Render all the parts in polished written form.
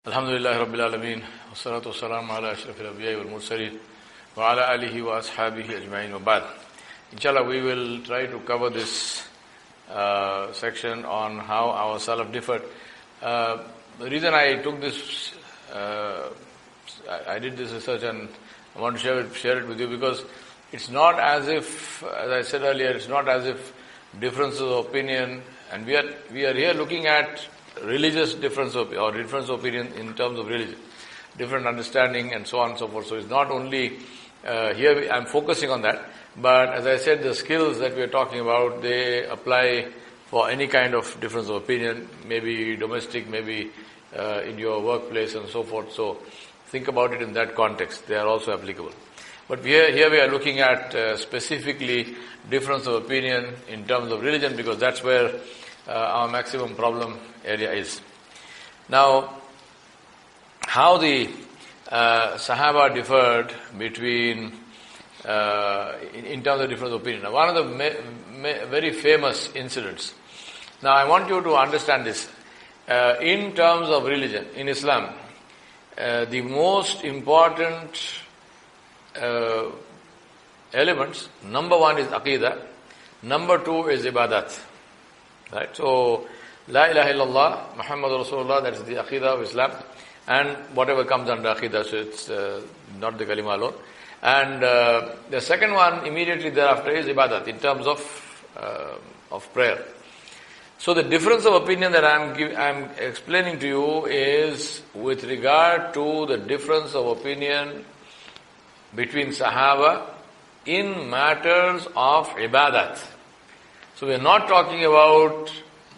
Alhamdulillah Rabbil Alameen, wassalatu wassalamu ala ashrafil anbiya wal mursaleen, wa ala alihi wa ashabihi ajma'in wa ba'd. Inshallah, we will try to cover this section on how our Salaf differed. The reason I took this, I did this research and I want to share it with you because it's not as if, as I said earlier, it's not as if differences of opinion, and we are here looking at religious difference of, or difference of opinion in terms of religion, different understanding and so on and so forth. So it's not only here I'm focusing on that, but as I said, the skills that we are talking about, they apply for any kind of difference of opinion, maybe domestic, maybe in your workplace and so forth. So think about it in that context. They are also applicable. But here we are looking at specifically difference of opinion in terms of religion, because that's where our maximum problem area is. Now, how the Sahaba differed between, in terms of difference of opinion. Now, one of the very famous incidents. Now, I want you to understand this. In terms of religion, in Islam, the most important elements, number one is Aqidah, number two is Ibadat. Right? So, La ilaha illallah, Muhammad Rasulullah, that's the Aqidah of Islam, and whatever comes under Aqidah, so it's not the Kalima alone. And the second one immediately thereafter is Ibadat, in terms of prayer. So the difference of opinion that I'm explaining to you is with regard to the difference of opinion between Sahaba in matters of Ibadat. So we are not talking about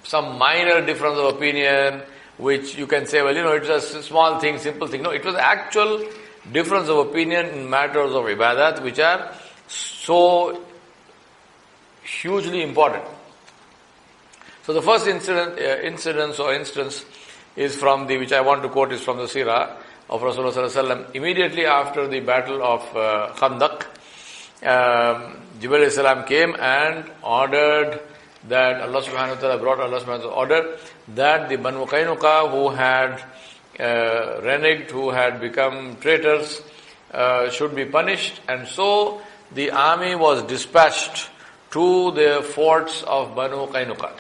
some minor difference of opinion, which you can say, well, it's a small thing, simple thing. No, it was actual difference of opinion in matters of Ibadat, which are so hugely important. So the first instance is from which I want to quote, is from the Sirah of Rasulullah sallallahu alaihi wasallam. Immediately after the battle of Khandaq, Jibreel alayhi salam came and ordered that Allah subhanahu wa ta'ala brought Allah subhanahu wa ta'ala order that the Banu Qaynuqa, who had reneged, who had become traitors, should be punished. And so the army was dispatched to the forts of Banu Qaynuqa.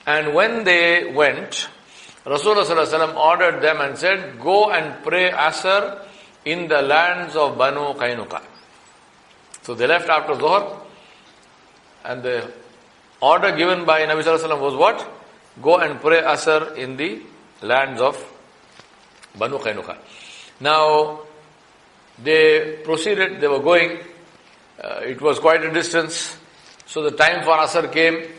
And when they went, Rasulullah sallallahu alaihi wasallam ordered them and said, go and pray Asr in the lands of Banu Qaynuqa. So they left after Zuhr, and the order given by Nabi sallallahu alaihi wasallam was what? Go and pray Asr in the lands of Banu Qaynuqa. Now, they proceeded, they were going, it was quite a distance, so the time for Asr came,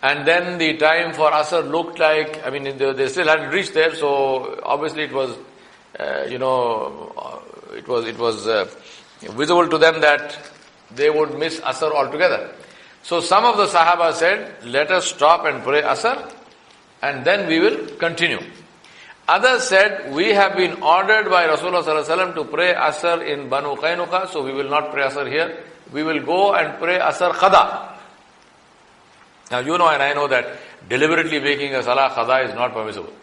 and then the time for Asr looked like, they still hadn't reached there, so obviously it was, it was visible to them that they would miss Asr altogether. So some of the Sahaba said, let us stop and pray Asr, and then we will continue. Others said, we have been ordered by Rasulullah sallallahu alaihi wasallam to pray Asr in Banu Qaynuqa, so we will not pray Asr here. We will go and pray Asr Qada. Now you know, and I know that deliberately making a Salah Qada is not permissible.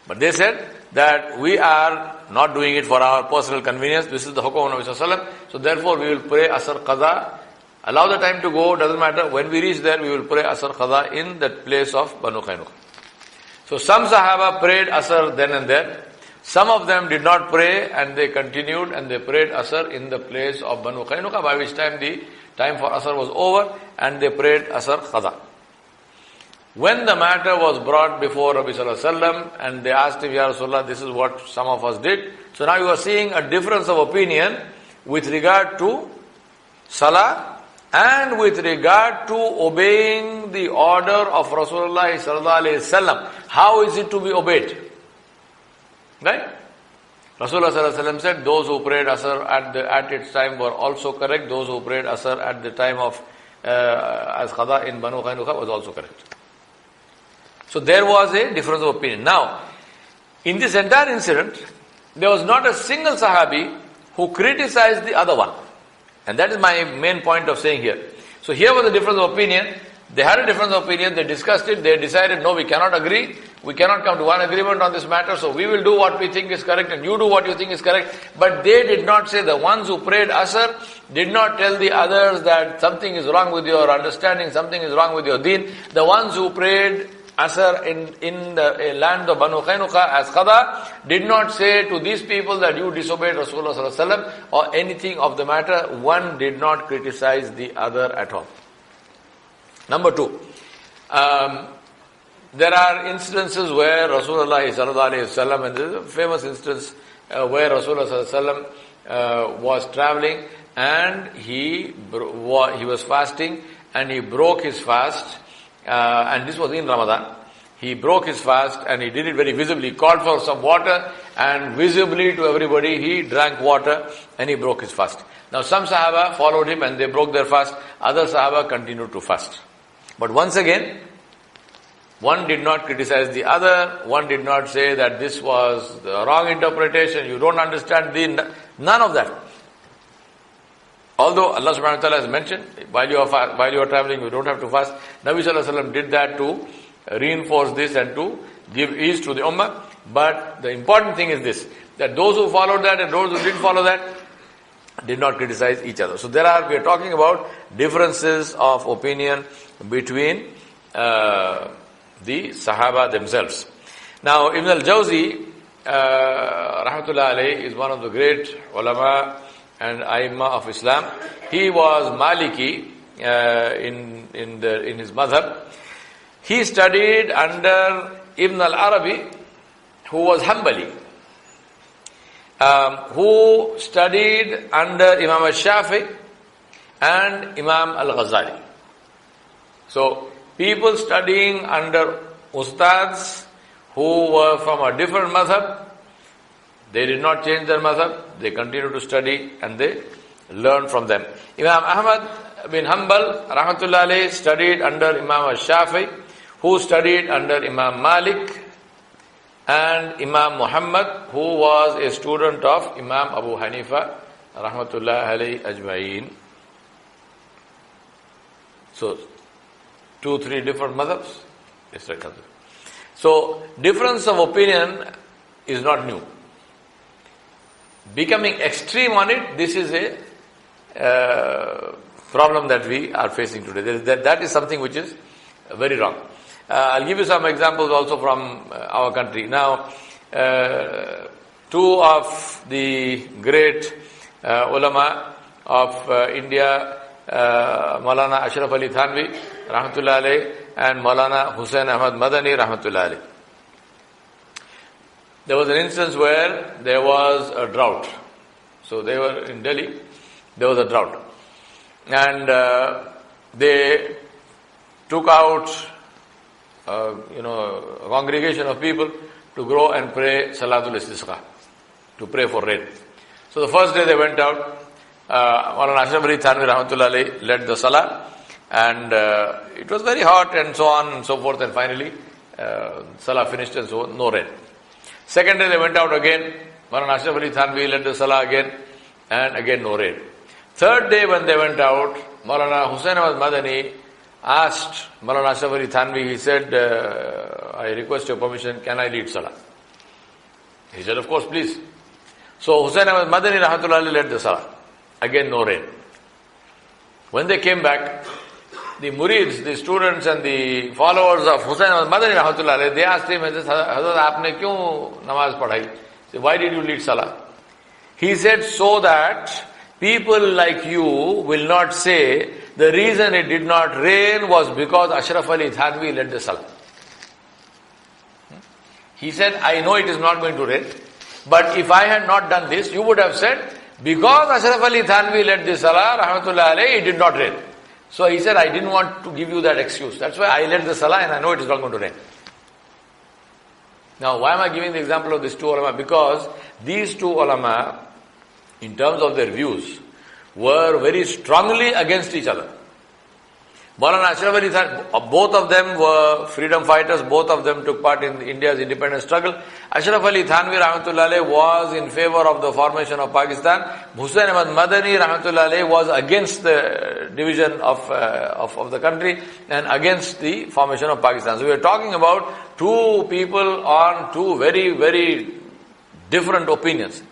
But they said that we are not doing it for our personal convenience. This is the hukum of Nabi sallallahu alaihi wasallam. So therefore we will pray Asr Qada. Allow the time to go, doesn't matter. When we reach there, we will pray Asr Qada in that place of Banu Qaynuqa. So some Sahaba prayed Asr then and there. Some of them did not pray, and they continued and they prayed Asr in the place of Banu Qaynuqa, by which time the time for Asr was over, and they prayed Asr Qada. When the matter was brought before Rabbi sallallahu alaihi wasallam, and they asked him, Ya Rasulullah, this is what some of us did. So now you are seeing a difference of opinion with regard to Salah, and with regard to obeying the order of Rasulullah sallallahu alaihi wasallam. How is it to be obeyed? Right? Rasulullah sallallahu alaihi wasallam said, those who prayed Asr at its time were also correct. Those who prayed Asr at the time of as Qada in Banu Qaynuqa was also correct. So there was a difference of opinion. Now, in this entire incident, there was not a single Sahabi who criticized the other one. And that is my main point of saying here. So here was a difference of opinion. They had a difference of opinion, they discussed it, they decided, no, we cannot agree. We cannot come to one agreement on this matter, so we will do what we think is correct and you do what you think is correct. But they did not say, the ones who prayed Asr did not tell the others that something is wrong with your understanding, something is wrong with your deen. The ones who prayed Asr in the land of Banu Qaynuqa as Qada did not say to these people that you disobeyed Rasulullah sallallahu alaihi wasallam or anything of the matter. One did not criticize the other at all. Number two, there are instances where Rasulullah sallallahu alaihi wasallam, and there is a famous instance where Rasulullah sallallahu alaihi wasallam was traveling and he was fasting and he broke his fast. And this was in Ramadan. He broke his fast and he did it very visibly. He called for some water and visibly to everybody he drank water and he broke his fast. Now some Sahaba followed him and they broke their fast. Other Sahaba continued to fast. But once again, one did not criticize the other. One did not say that this was the wrong interpretation. You don't understand none of that. Although Allah subhanahu wa ta'ala has mentioned, while you are traveling, you don't have to fast. Nabi sallallahu alaihi wasallam did that to reinforce this and to give ease to the ummah. But the important thing is this, that those who followed that and those who didn't follow that did not criticize each other. So we are talking about differences of opinion between the Sahaba themselves. Now Ibn al-Jawzi, rahmatullah alayhi, is one of the great ulama and Aimma of Islam. He was Maliki in his madhab. He studied under Ibn al-Arabi, who was Hanbali, who studied under Imam al-Shafi and Imam al-Ghazali. So, people studying under ustads who were from a different madhab, they did not change their madhab, they continued to study and they learned from them. Imam Ahmad bin Hanbal, rahmatullah alayhi, studied under Imam al-Shafi, who studied under Imam Malik, and Imam Muhammad, who was a student of Imam Abu Hanifa, rahmatullah alayhi ajma'in. So, 2-3 different madhabs. So, difference of opinion is not new. Becoming extreme on it, this is a problem that we are facing today. That is something which is very wrong. I'll give you some examples also from our country. Now, two of the great ulama of India, Maulana Ashraf Ali Thanvi, rahmatullah alayhi, and Maulana Hussain Ahmad Madani, rahmatullah alayhi. There was an instance where there was a drought. So they were in Delhi, there was a drought. And they took out a congregation of people to go and pray Salatul Istisqa, to pray for rain. So the first day they went out, Maulana Ashraf Ali Thanvi rahmatullah alayhi led the Salah, and it was very hot and so on and so forth, and finally Salah finished and so on, no rain. Second day they went out again, Maulana Ashraf Ali Thanvi led the Salah again, and again no rain. Third day when they went out, Maulana Hussain Ahmad Madani asked Maulana Ashraf Ali Thanvi, he said, I request your permission, can I lead Salah? He said, of course, please. So Hussain Ahmad Madani rahmatullah led the Salah. Again no rain. When they came back, the murids, the students and the followers of Hussain Ahmad Madani rahmatullah, they asked him, Hazrat, aapne kyun namaz padhai? So why did you lead Salah? He said, so that people like you will not say the reason it did not rain was because Ashraf Ali Thanvi led the Salah. He said, I know it is not going to rain, but if I had not done this, you would have said, because Ashraf Ali Thanvi led the Salah, rahmatullah alayhi, it did not rain. So he said, I didn't want to give you that excuse. That's why I led the Salah and I know it is not going to rain. Now, why am I giving the example of these two ulama? Because these two ulama, in terms of their views, were very strongly against each other. Maulana Ashraf Ali Thanvi, both of them were freedom fighters, both of them took part in India's independence struggle. Ashraf Ali Thanvi rahmatullah alayhi was in favor of the formation of Pakistan. Hussain Ahmad Madani rahmatullah alayhi was against the division of the country and against the formation of Pakistan. So we are talking about two people on two very, very different opinions.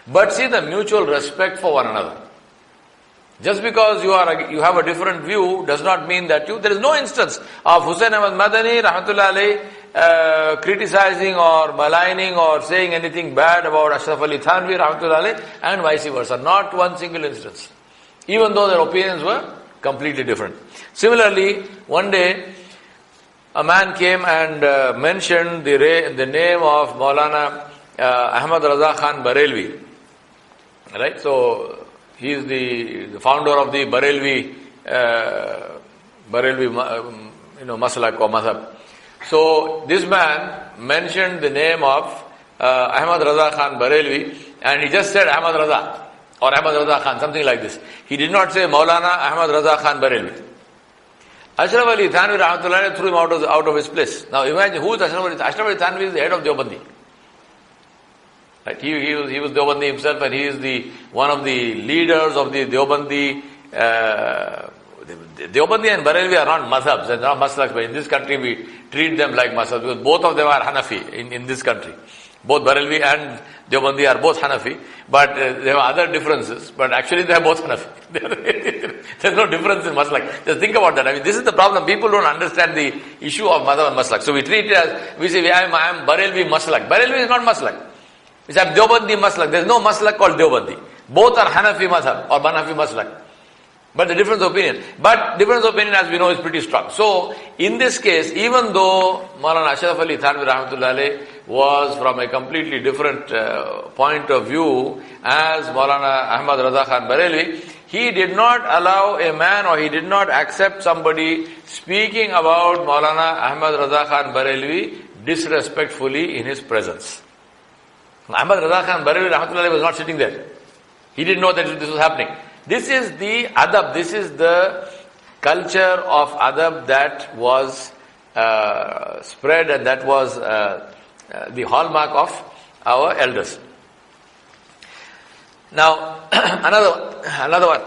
But see the mutual respect for one another. Just because you have a different view does not mean that there is no instance of Hussain Ahmad Madani, rahmatullahi alayhi, criticizing or maligning or saying anything bad about Ashraf Ali Thanvi, rahmatullahi alayhi, and vice versa. Not one single instance. Even though their opinions were completely different. Similarly, one day, a man came and mentioned the name of Maulana Ahmad Raza Khan Barelvi. Right? So, he is the founder of the Barelvi Maslak or Madhab. So, this man mentioned the name of Ahmad Raza Khan Barelvi, and he just said Ahmad Raza or Ahmad Raza Khan, something like this. He did not say Maulana Ahmad Raza Khan Barelvi. Ashraf Ali Thanvi rahmatullahi threw him out of his place. Now imagine, who is Ashraf Ali? Ashraf Ali Thanvi is the head of Deobandi. Right? He was Deobandi himself, and he is one of the leaders of the Deobandi. Deobandi and Barelvi are not madhabs and not maslaks, but in this country we treat them like mashabs because both of them are Hanafi in this country. Both Barelvi and Deobandi are both Hanafi, but there are other differences, but actually they are both Hanafi. There's no difference in maslak. Just think about that. I mean, this is the problem. People don't understand the issue of madhab and maslak. So we treat it as, we say, I am Barelvi maslak. Barelvi is not maslak. We say, I am Deobandi maslak. There is no maslak called Deobandi. Both are Hanafi madhab or Hanafi maslak. But the difference of opinion. But difference of opinion, as we know, is pretty strong. So, in this case, even though Maulana Ashraf Ali Thanvi rahmatullahi alayhi was from a completely different point of view as Maulana Ahmad Raza Khan Barelvi, he did not allow a man or he did not accept somebody speaking about Maulana Ahmad Raza Khan Barelvi disrespectfully in his presence. Ahmad Raza Khan Barelvi rahmatullahi alayhi was not sitting there. He didn't know that this was happening. This is the adab, this is the culture of adab that was spread and that was the hallmark of our elders. Now, another one,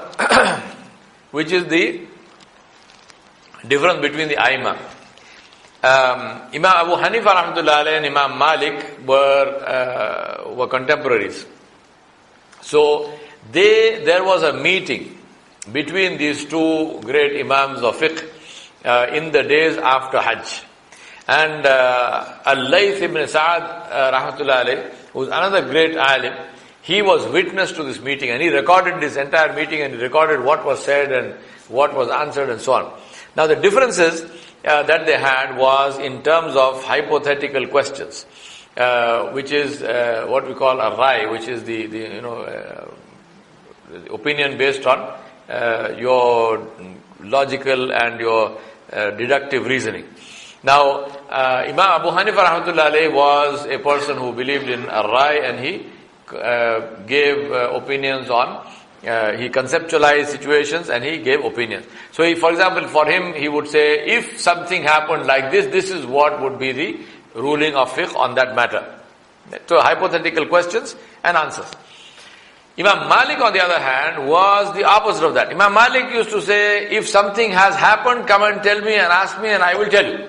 which is the difference between the Aima. Imam Abu Hanifa rahmatullahi alayhi and Imam Malik were contemporaries. So, there was a meeting between these two great Imams of fiqh in the days after Hajj. And Al-Layth ibn Sa'ad rahmatullahi alayhi, who is another great alim, he was witness to this meeting and he recorded this entire meeting and he recorded what was said and what was answered and so on. Now the differences that they had was in terms of hypothetical questions, which is what we call a rai, which is the opinion based on your logical and your deductive reasoning. Now, Imam Abu Hanifa rahmatullahi alayhi was a person who believed in ar-rai and he gave opinions on, he conceptualized situations and he gave opinions. So, for example, for him, he would say, if something happened like this, this is what would be the ruling of fiqh on that matter. So, hypothetical questions and answers. Imam Malik, on the other hand, was the opposite of that. Imam Malik used to say, if something has happened, come and tell me and ask me and I will tell you.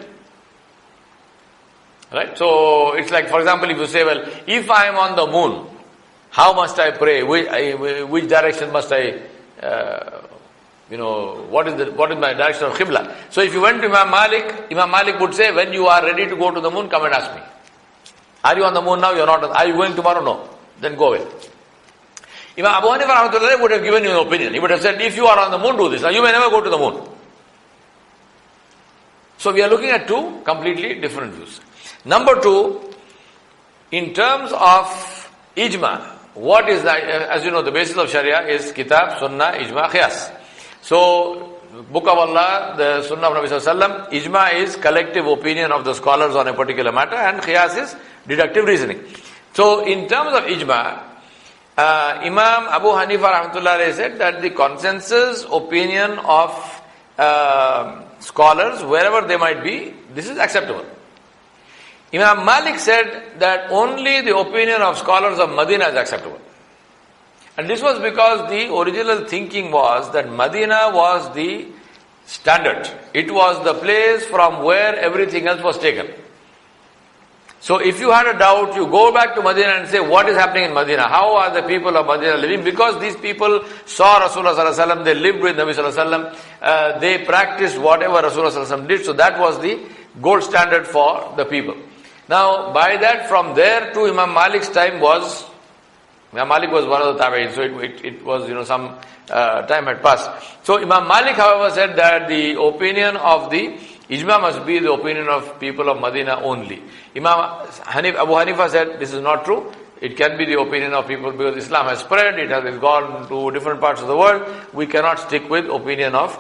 Right? So, it's like, for example, if you say, well, if I am on the moon, how must I pray? Which direction must I, what is my direction of Qibla? So, if you went to Imam Malik would say, when you are ready to go to the moon, come and ask me. Are you on the moon now? You are not. Are you going tomorrow? No. Then go away. Imam Abu Hanifa rahmatullahi would have given you an opinion. He would have said, if you are on the moon, do this. Now you may never go to the moon. So we are looking at two completely different views. Number two, in terms of ijma, what is that? As you know, the basis of Sharia is Kitab, Sunnah, Ijma, Qiyas. So, Book of Allah, the Sunnah of Nabi Sallallahu Alaihi Wasallam, ijma is collective opinion of the scholars on a particular matter and Qiyas is deductive reasoning. So, in terms of ijma, Imam Abu Hanifa rahmatullahi said that the consensus opinion of scholars, wherever they might be, this is acceptable. Imam Malik said that only the opinion of scholars of Medina is acceptable. And this was because the original thinking was that Medina was the standard. It was the place from where everything else was taken. So if you had a doubt, you go back to Medina and say, what is happening in Medina? How are the people of Medina living? Because these people saw Rasulullah sallallahu alaihi wasallam, they lived with Nabi sallallahu alaihi wasallam, they practiced whatever Rasulullah sallallahu alaihi wasallam did. So that was the gold standard for the people. Now, by that, from there to Imam Malik's time was, Imam Malik was one of the tabi'in, so it was, some time had passed. So Imam Malik, however, said that the opinion of the Ijma must be the opinion of people of Medina only. Abu Hanifa said this is not true. It can be the opinion of people because Islam has spread, it has gone to different parts of the world. We cannot stick with opinion of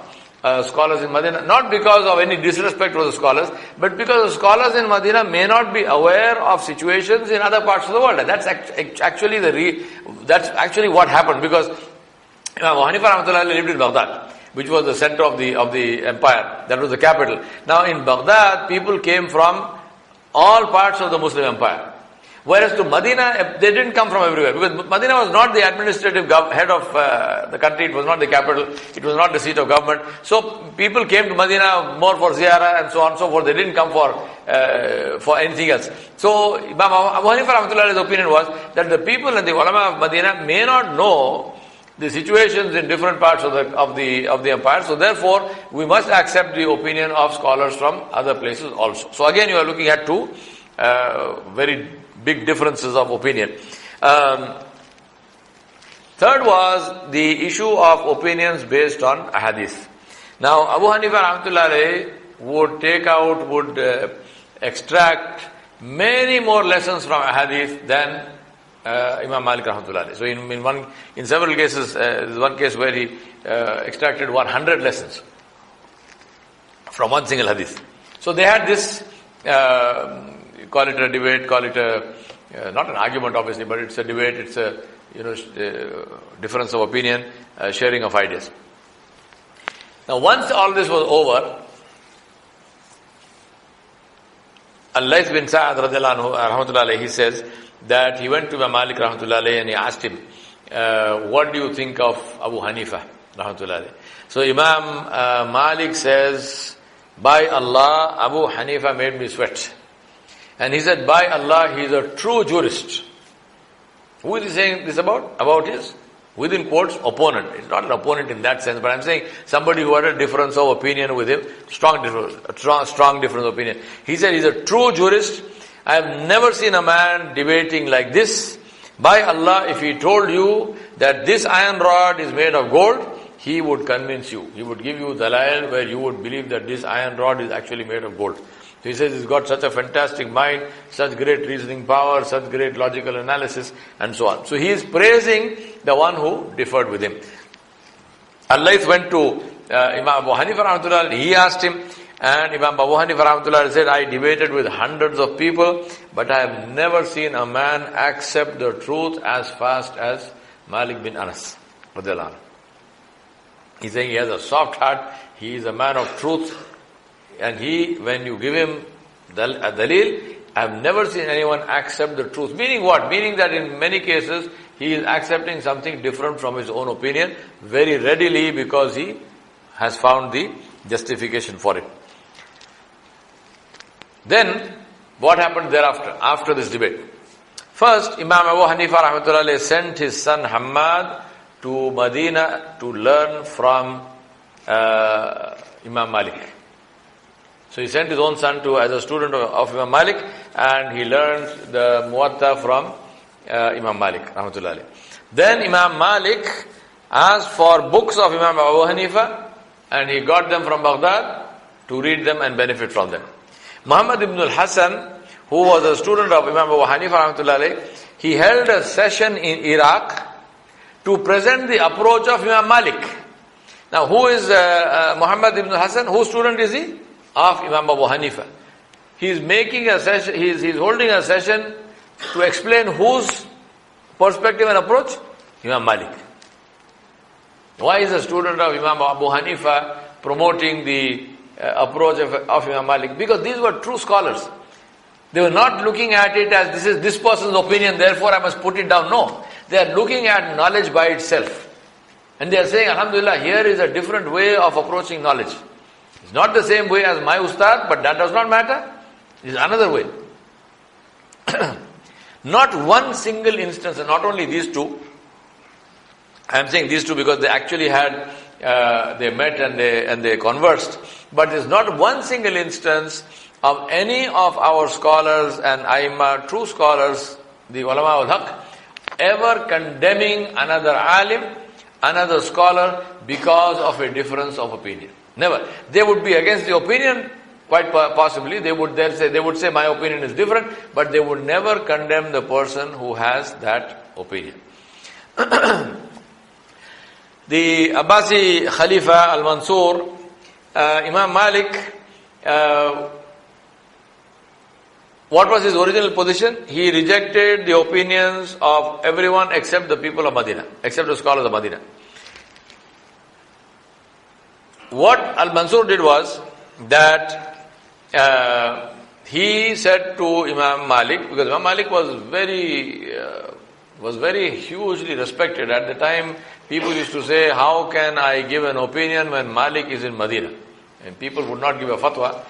scholars in Medina, not because of any disrespect to the scholars, but because the scholars in Medina may not be aware of situations in other parts of the world. And that's actually that's actually what happened, because Abu Hanifa rahmatullah lived in Baghdad, which was the center of the empire. That was the capital. Now in Baghdad, people came from all parts of the Muslim empire. Whereas to Medina, they didn't come from everywhere, because Medina was not the administrative head of the country, it was not the capital, it was not the seat of government. So people came to Medina more for ziyarah and so on and so forth. They didn't come for anything else. So Imam Abu Hanifa rahmatullah's opinion was that the people and the ulama of Medina may not know the situations in different parts of the empire. So therefore, we must accept the opinion of scholars from other places also. So again, you are looking at two very big differences of opinion. Third was the issue of opinions based on ahadith. Now, Abu Hanifa rahmatullahi would extract many more lessons from ahadith than Imam Malik rahmatullahi. So in several cases, there's one case where he extracted 100 lessons from one single hadith. So they had this, call it a debate, call it not an argument obviously, but it's a debate, it's a difference of opinion, sharing of ideas. Now once all this was over, Al-Layth bin Sa'ad radiallahu anhu, he says that he went to Imam Malik rahmatullahi and he asked him, what do you think of Abu Hanifa rahmatullahi? So Imam Malik says, by Allah, Abu Hanifa made me sweat. And he said, by Allah, he is a true jurist. Who is he saying this about? About his, within quotes, opponent. It's not an opponent in that sense, but I'm saying somebody who had a difference of opinion with him, strong difference of opinion. He said he's a true jurist. I have never seen a man debating like this. By Allah, if he told you that this iron rod is made of gold, he would convince you. He would give you dalail where you would believe that this iron rod is actually made of gold. So he says he's got such a fantastic mind, such great reasoning power, such great logical analysis, and so on. So he is praising the one who differed with him. Al-Layth went to Imam Abu Hanifa rahmatullah, he asked him, and Imam Abu Hanifa rahmatullah said, I debated with hundreds of people, but I have never seen a man accept the truth as fast as Malik bin Anas radiallahu anhu. He's saying he has a soft heart, he is a man of truth, and when you give him a dalil, I have never seen anyone accept the truth. Meaning what? Meaning that in many cases, he is accepting something different from his own opinion very readily because he has found the justification for it. Then, what happened thereafter, after this debate? First, Imam Abu Hanifa rahmatullah sent his son Hamad to Medina to learn from Imam Malik. So he sent his own son as a student of Imam Malik, and he learned the Muwatta from Imam Malik rahmatullah. Then Imam Malik asked for books of Imam Abu Hanifa, and he got them from Baghdad to read them and benefit from them. Muhammad ibn al-Hasan, who was a student of Imam Abu Hanifa rahmatullah, he held a session in Iraq to present the approach of Imam Malik. Now who is Muhammad ibn al-Hasan? Whose student is he? Of Imam Abu Hanifa. He is making a session, he is holding a session to explain whose perspective and approach? Imam Malik. Why is a student of Imam Abu Hanifa promoting the approach of Imam Malik? Because these were true scholars. They were not looking at it as this is this person's opinion, therefore I must put it down. No. They are looking at knowledge by itself. And they are saying, Alhamdulillah, here is a different way of approaching knowledge. It's not the same way as my ustad, but that does not matter. It is another way. Not one single instance, and not only these two. I am saying these two because they actually had, they met and they conversed. But there's not one single instance of any of our scholars and Aimma, true scholars, the ulama al-haq, ever condemning another alim, another scholar because of a difference of opinion. Never. They would be against the opinion, quite possibly. They would say my opinion is different, but they would never condemn the person who has that opinion. The Abbasi Khalifa al-Mansur, Imam Malik, what was his original position? He rejected the opinions of everyone except the people of Medina, except the scholars of Medina. What Al-Mansur did was that he said to Imam Malik, because Imam Malik was very hugely respected. At the time, people used to say, how can I give an opinion when Malik is in Medina? And people would not give a fatwa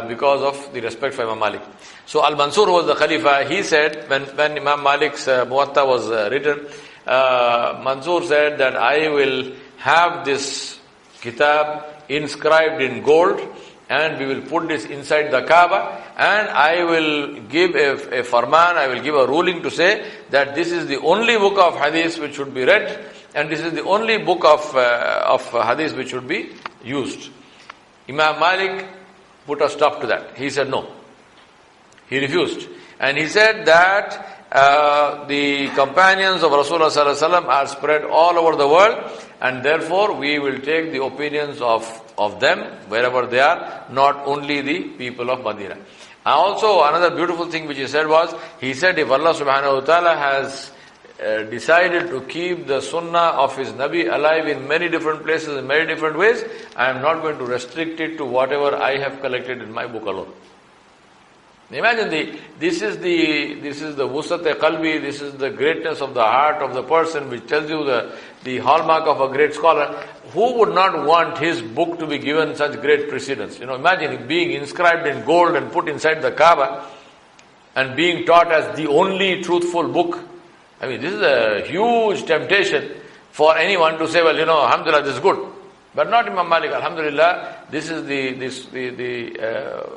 because of the respect for Imam Malik. So Al-Mansur was the Khalifa. He said, when Imam Malik's Muwatta was written, Mansur said that I will have this kitab inscribed in gold, and we will put this inside the Kaaba, and I will give a farman, I will give a ruling to say that this is the only book of hadith which should be read, and this is the only book of hadith which should be used. Imam Malik put a stop to that. He said no. He refused. And he said that the companions of Rasulullah sallallahu alaihi wasallam are spread all over the world, and therefore we will take the opinions of them wherever they are, not only the people of Medina. Also, another beautiful thing which he said was, he said if Allah subhanahu wa ta'ala has decided to keep the sunnah of his Nabi alive in many different places, in many different ways, I am not going to restrict it to whatever I have collected in my book alone. Imagine this is the wusat-e qalbi, this is the greatness of the heart of the person, which tells you the hallmark of a great scholar. Who would not want his book to be given such great precedence? Imagine it being inscribed in gold and put inside the Kaaba and being taught as the only truthful book. I mean, this is a huge temptation for anyone to say, well, alhamdulillah, this is good. But not Imam Malik. Alhamdulillah, this is the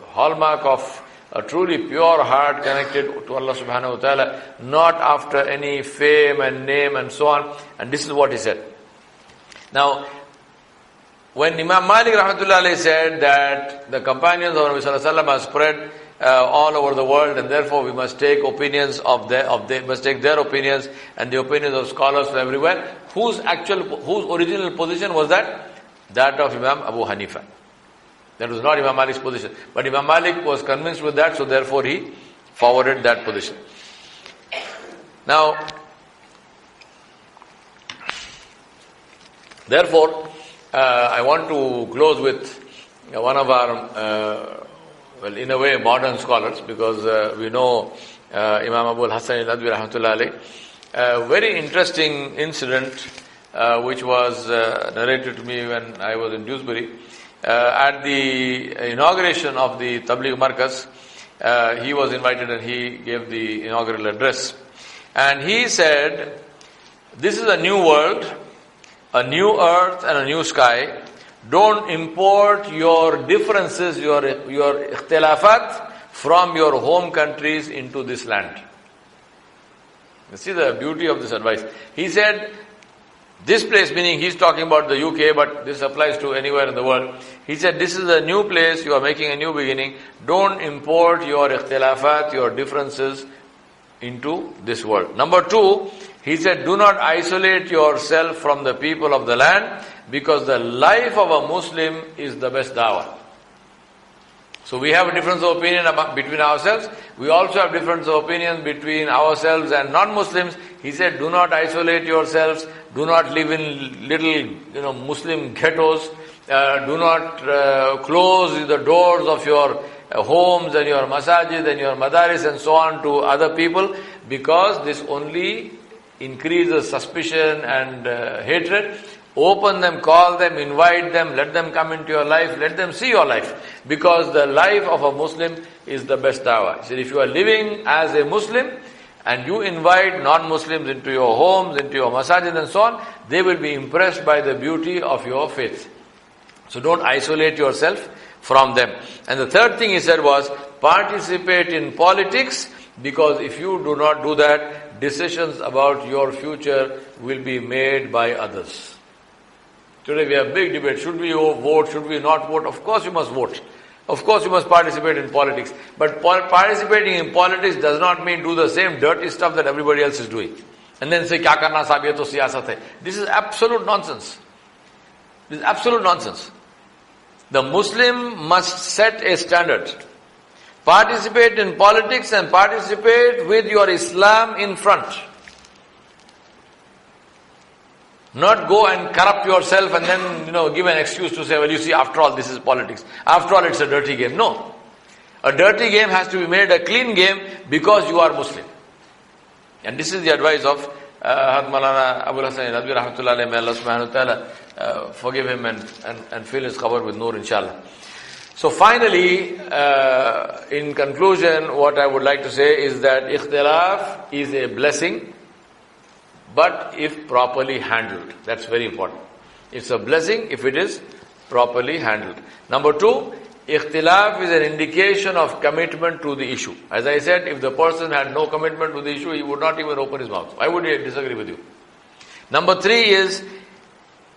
hallmark of a truly pure heart connected to Allah subhanahu wa ta'ala, not after any fame and name and so on. And this is what he said. Now, when Imam Malik rahmatullah alayhi said that the companions of Nabi sallallahu alaihi wasallam are spread all over the world, and therefore we must take opinions must take their opinions and the opinions of scholars from everywhere, whose original position was that? That of Imam Abu Hanifa. That was not Imam Malik's position. But Imam Malik was convinced with that, so therefore he forwarded that position. Now, therefore, I want to close with one of our, well, in a way, modern scholars, because we know Imam Abu al-Hasan al-Adwi rahmatullah alayh. A very interesting incident which was narrated to me when I was in Dewsbury. At the inauguration of the Tabligh Markaz, he was invited and he gave the inaugural address. And he said, this is a new world, a new earth and a new sky. Don't import your differences, your ikhtilafat from your home countries into this land. You see the beauty of this advice. He said, this place, meaning he's talking about the UK, but this applies to anywhere in the world. He said, this is a new place, you are making a new beginning. Don't import your ikhtilafat, your differences into this world. Number 2, he said, do not isolate yourself from the people of the land, because the life of a Muslim is the best dawah. So we have a difference of opinion between ourselves. We also have difference of opinion between ourselves and non-Muslims. He said, do not isolate yourselves. Do not live in little, Muslim ghettos. Do not close the doors of your homes and your masajid and your madaris and so on to other people, because this only increases suspicion and hatred. Open them, call them, invite them, let them come into your life, let them see your life. Because the life of a Muslim is the best dawah. He said, if you are living as a Muslim and you invite non-Muslims into your homes, into your masajid and so on, they will be impressed by the beauty of your faith. So don't isolate yourself from them. And the third thing he said was, participate in politics, because if you do not do that, decisions about your future will be made by others. Today we have big debate. Should we vote? Should we not vote? Of course you must vote. Of course you must participate in politics. But participating in politics does not mean do the same dirty stuff that everybody else is doing. And then say, kya karna sahab, ye to siyasat hai. This is absolute nonsense. This is absolute nonsense. The Muslim must set a standard. Participate in politics and participate with your Islam in front. Not go and corrupt yourself and then, give an excuse to say, well, you see, after all, this is politics. After all, it's a dirty game. No. A dirty game has to be made a clean game because you are Muslim. And this is the advice of Maulana Abul Hasan Nadwi Rahmatullah alayhi. May Allah subhanahu wa ta'ala forgive him and fill his qabr with nur, inshallah. So finally, in conclusion, what I would like to say is that Ikhtilaf is a blessing, but if properly handled. That's very important. It's a blessing if it is properly handled. Number two, Ikhtilaf is an indication of commitment to the issue. As I said, if the person had no commitment to the issue, he would not even open his mouth. Why would he disagree with you? Number three is,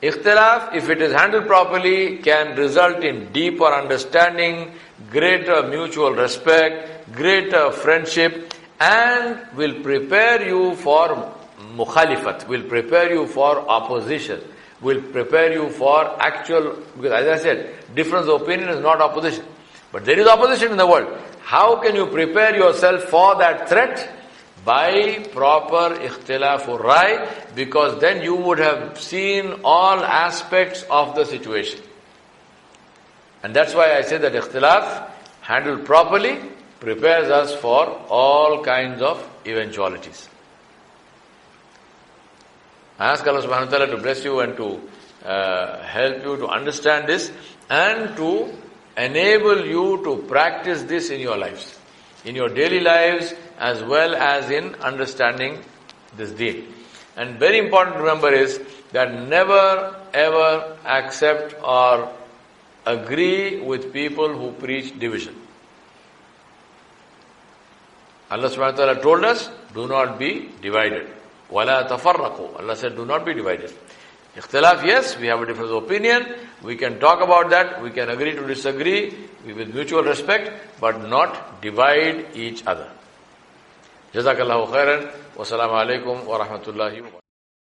Ikhtilaf, if it is handled properly, can result in deeper understanding, greater mutual respect, greater friendship, and will prepare you for mukhalifat, will prepare you for opposition, will prepare you for actual, because as I said, difference of opinion is not opposition. But there is opposition in the world. How can you prepare yourself for that threat? By proper ikhtilaf rai, because then you would have seen all aspects of the situation. And that's why I say that ikhtilaf, handled properly, prepares us for all kinds of eventualities. I ask Allah subhanahu wa ta'ala to bless you and to help you to understand this and to enable you to practice this in your lives, in your daily lives, as well as in understanding this deen. And very important to remember is that never ever accept or agree with people who preach division. Allah subhanahu wa ta'ala told us, do not be divided. وَلَا تَفَرَّقُوا. Allah said, do not be divided. Ikhtilaf, yes, we have a different opinion. We can talk about that. We can agree to disagree with mutual respect, but not divide each other. Jazakallahu khairan. Wassalamu alaikum wa rahmatullahi wa barakatuh.